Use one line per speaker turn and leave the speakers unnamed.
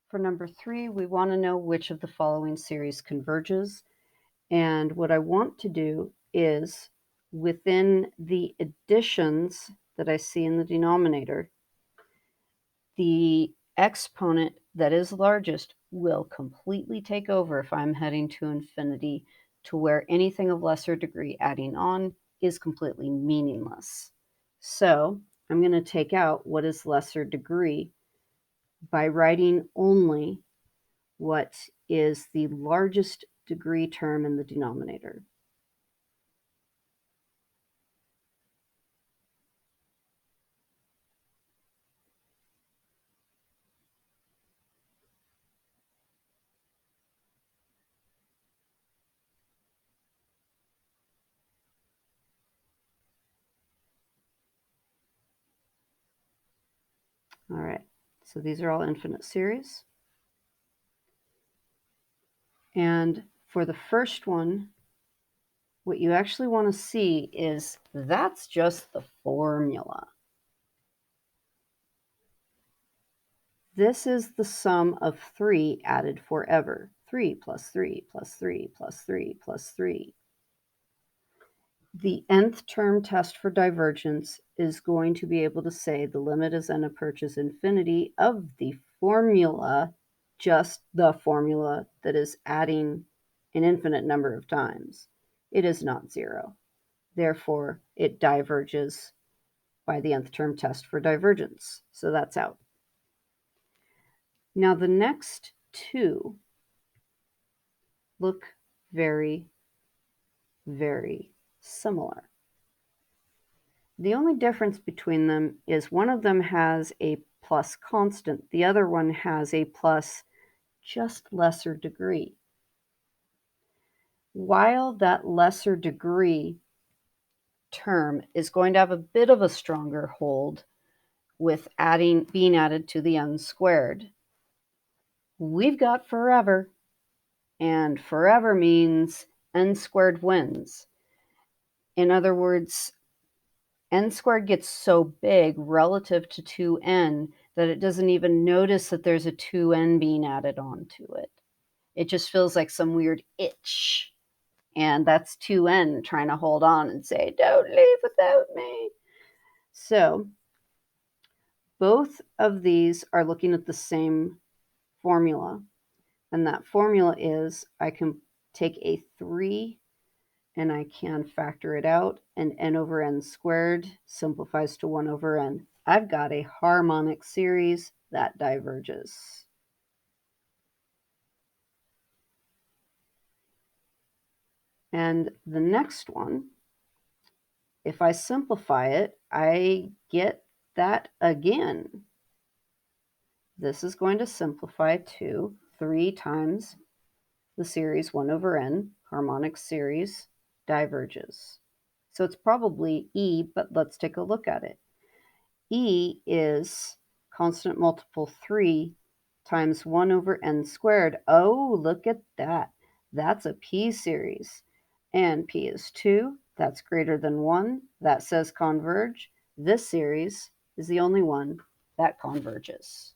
For number 3, we want to know which of the following series converges. And what I want to do is, within the additions that I see in the denominator, the exponent that is largest will completely take over if I'm heading to infinity, to where anything of lesser degree adding on is completely meaningless. So I'm going to take out what is lesser degree by writing only what is the largest degree term in the denominator. All right, so these are all infinite series. And for the first one, what you actually want to see is that's just the formula. This is the sum of 3 added forever. 3 plus 3 plus 3 plus 3 plus 3. The nth term test for divergence is going to be able to say the limit as n approaches infinity of the formula, just the formula that is adding an infinite number of times. It is not 0. Therefore, it diverges by the nth term test for divergence. So that's out. Now the next two look very, very similar. The only difference between them is one of them has a plus constant. The other one has a plus just lesser degree. While that lesser degree term is going to have a bit of a stronger hold with being added to the n squared, we've got forever, and forever means n squared wins. In other words, n squared gets so big relative to 2n that it doesn't even notice that there's a 2n being added onto it. It just feels like some weird itch, and that's 2n trying to hold on and say, don't leave without me. So both of these are looking at the same formula, and that formula is I can take a 3 and I can factor it out, and n over n squared simplifies to 1 over n. I've got a harmonic series that diverges. And the next one, if I simplify it, I get that again. This is going to simplify to 3 times the series 1 over n, harmonic series, diverges. So it's probably E, but let's take a look at it. E is constant multiple 3 times 1 over n squared. Oh, look at that. That's a P series. And P is 2. That's greater than 1. That says converge. This series is the only one that converges.